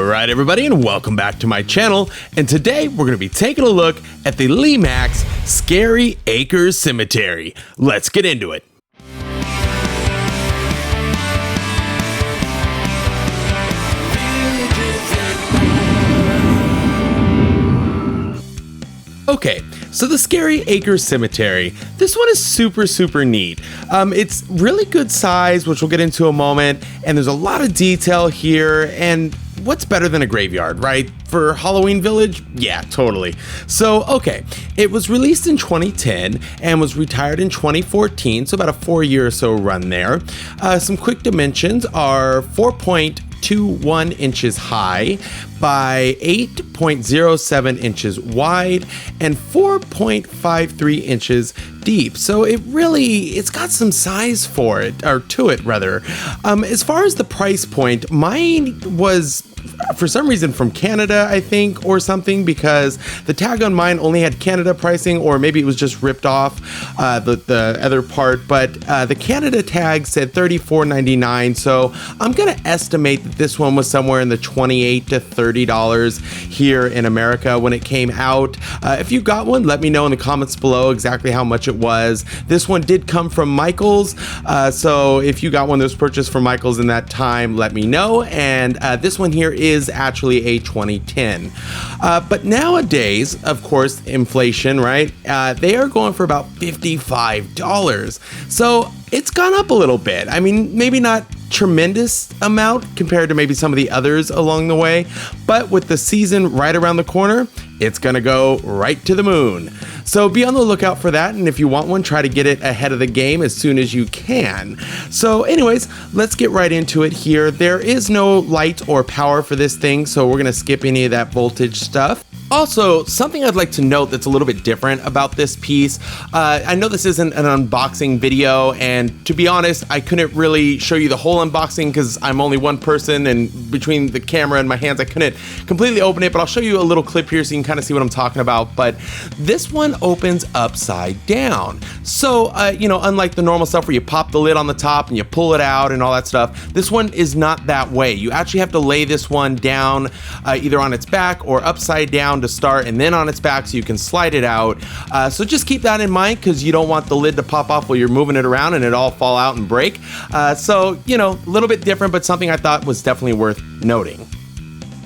Alright everybody, and welcome back to my channel, and today we're going to be taking a look at the Lemax Scary Acres Cemetery. Let's get into it. Okay, so the Scary Acres Cemetery, this one is super neat. It's really good size, which we'll get into in a moment, and there's a lot of detail here, and what's better than a graveyard, right? For Halloween Village? Yeah, totally. So, okay, it was released in 2010 and was retired in 2014, so about a 4-year or so run there. Some quick dimensions are 4.21 inches high by 8.07 inches wide and 4.53 inches deep. So it's got some size for it, or to it rather. As far as the price point, mine was for some reason from Canada, I think, or something, because the tag on mine only had Canada pricing, or maybe it was just ripped off the other part, but the Canada tag said $34.99, so I'm gonna estimate that this one was somewhere in the $28 to $30 here in America when it came out. If you got one, let me know in the comments below exactly how much it was. This one did come from Michaels, so if you got one that was purchased from Michaels in that time, let me know. And this one here is actually a 2010. But nowadays, of course, inflation, right? They are going for about $55. So it's gone up a little bit. I mean, maybe not tremendous amount compared to maybe some of the others along the way, but with the season right around the corner, it's gonna go right to the moon. So be on the lookout for that, and if you want one, try to get it ahead of the game as soon as you can. So anyways, let's get right into it here. There is no light or power for this thing, so we're gonna skip any of that voltage stuff. Also, something I'd like to note that's a little bit different about this piece. I know this isn't an unboxing video, and to be honest, I couldn't really show you the whole unboxing because I'm only one person, and between the camera and my hands, I couldn't completely open it, but I'll show you a little clip here so you can kind of see what I'm talking about. But this one opens upside down. So, unlike the normal stuff where you pop the lid on the top and you pull it out and all that stuff, this one is not that way. You actually have to lay this one down either on its back or upside down to start, and then on its back so you can slide it out. So just keep that in mind, because you don't want the lid to pop off while you're moving it around and it all fall out and break. So, a little bit different, but something I thought was definitely worth noting.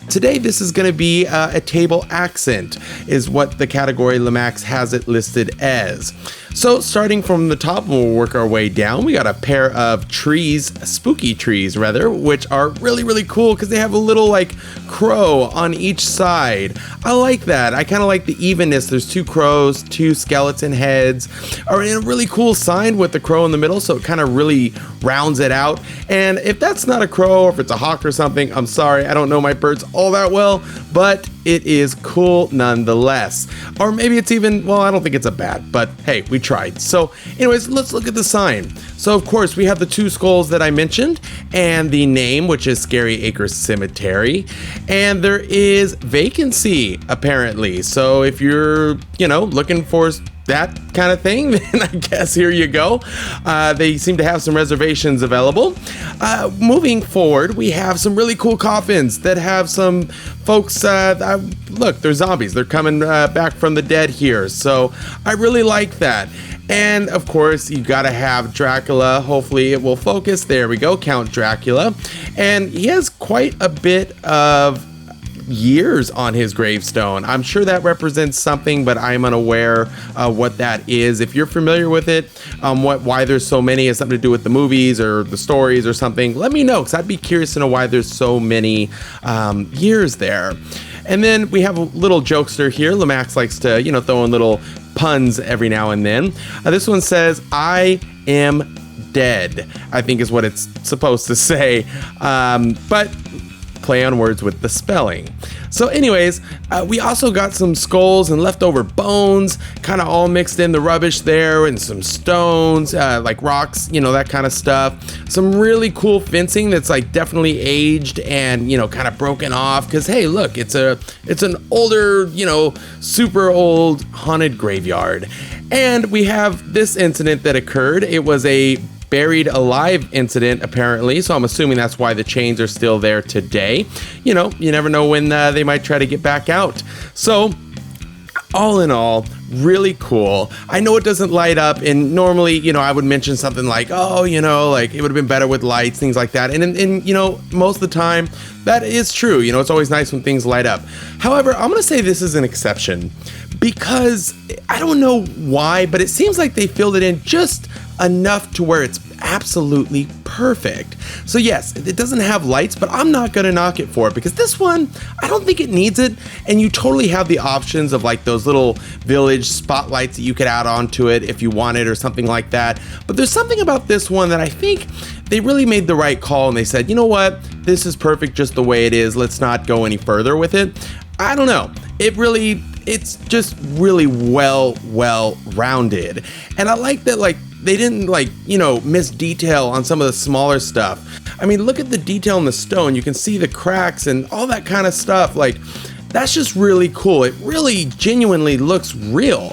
Today, this is going to be a table accent, is what the category Lemax has it listed as. So starting from the top, we'll work our way down. We got a pair of trees, spooky trees rather, which are really cool because they have a little like crow on each side. I like that. I kind of like the evenness. There's 2 crows, 2 skeleton heads, or in a really cool sign with the crow in the middle, so it kind of really rounds it out. And if that's not a crow, or if it's a hawk or something, I'm sorry, I don't know my birds all that well, but it is cool nonetheless. Or maybe it's even, well, I don't think it's a bat, but hey, we tried. So anyways, let's look at the sign. So of course we have the 2 skulls that I mentioned, and the name, which is Scary Acres Cemetery, and there is vacancy apparently. So if you're, looking for that kind of thing, then I guess here you go. They seem to have some reservations available. Moving forward, we have some really cool coffins that have some folks, look, they're zombies. They're coming back from the dead here. So I really like that. And of course, you gotta have Dracula. Hopefully it will focus. There we go, Count Dracula. And he has quite a bit of years on his gravestone. I'm sure that represents something, but I'm unaware what that is. If you're familiar with it, why there's so many, has something to do with the movies or the stories or something, let me know, because I'd be curious to know why there's so many years there. And then we have a little jokester here. Lemax likes to, throw in little puns every now and then. This one says, "I am dead," I think is what it's supposed to say. But play on words with the spelling. So anyways, we also got some skulls and leftover bones, kind of all mixed in the rubbish there, and some stones, like rocks, that kind of stuff. Some really cool fencing that's like definitely aged and, kind of broken off, because hey, look, it's an older, super old haunted graveyard. And we have this incident that occurred. It was a buried alive incident, apparently. So I'm assuming that's why the chains are still there today. You know, you never know when they might try to get back out. So all in all, really cool. I know it doesn't light up, and normally, you know, I would mention something like, oh, you know, like it would have been better with lights, things like that. And you know, most of the time that is true. You know, it's always nice when things light up. However, I'm going to say this is an exception because I don't know why, but it seems like they filled it in just enough to where it's absolutely perfect. So yes, it doesn't have lights, but I'm not gonna knock it for it because this one, I don't think it needs it. And you totally have the options of like those little village spotlights that you could add onto it if you wanted or something like that. But there's something about this one that I think they really made the right call, and they said, you know what, this is perfect just the way it is. Let's not go any further with it. I don't know. It's just really well rounded. And I like that, like, they didn't, like, you know, miss detail on some of the smaller stuff. I mean, look at the detail in the stone. You can see the cracks and all that kind of stuff. Like, that's just really cool. It really genuinely looks real.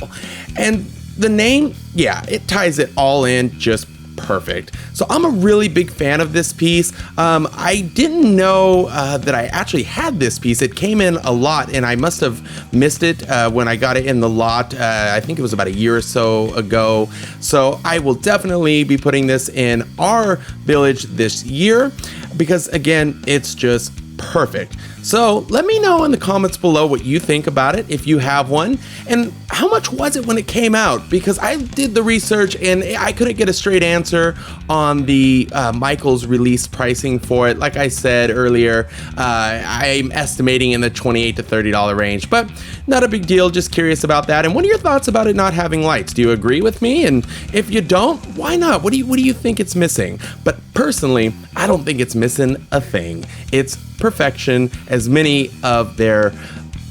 And the name, yeah, it ties it all in just perfect. So I'm a really big fan of this piece. I didn't know that I actually had this piece. It came in a lot, and I must have missed it when I got it in the lot. I think it was about a year or so ago. So I will definitely be putting this in our village this year because, again, it's just perfect. So let me know in the comments below what you think about it, if you have one, and how much was it when it came out? Because I did the research and I couldn't get a straight answer on the Michael's release pricing for it. Like I said earlier, I'm estimating in the $28 to $30 range, but not a big deal, just curious about that. And what are your thoughts about it not having lights? Do you agree with me? And if you don't, why not? What do you think it's missing? But personally, I don't think it's missing a thing. It's perfection, as many of their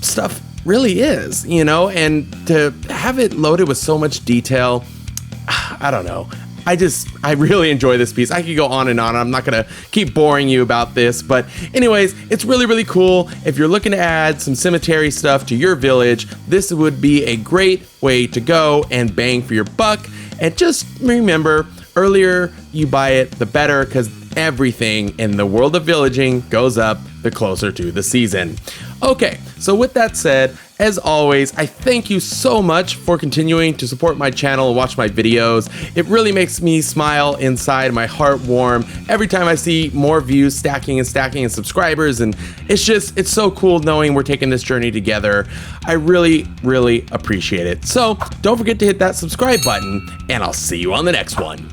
stuff really is, you know, and to have it loaded with so much detail, I don't know. I really enjoy this piece. I could go on and on. I'm not going to keep boring you about this, but anyways, it's really cool. If you're looking to add some cemetery stuff to your village, this would be a great way to go and bang for your buck. And just remember, earlier you buy it, the better, because everything in the world of villaging goes up the closer to the season. Okay, so with that said, as always, I thank you so much for continuing to support my channel and watch my videos. It really makes me smile inside, my heart warm every time I see more views stacking and subscribers, and it's so cool knowing we're taking this journey together. I really appreciate it. So don't forget to hit that subscribe button, and I'll see you on the next one.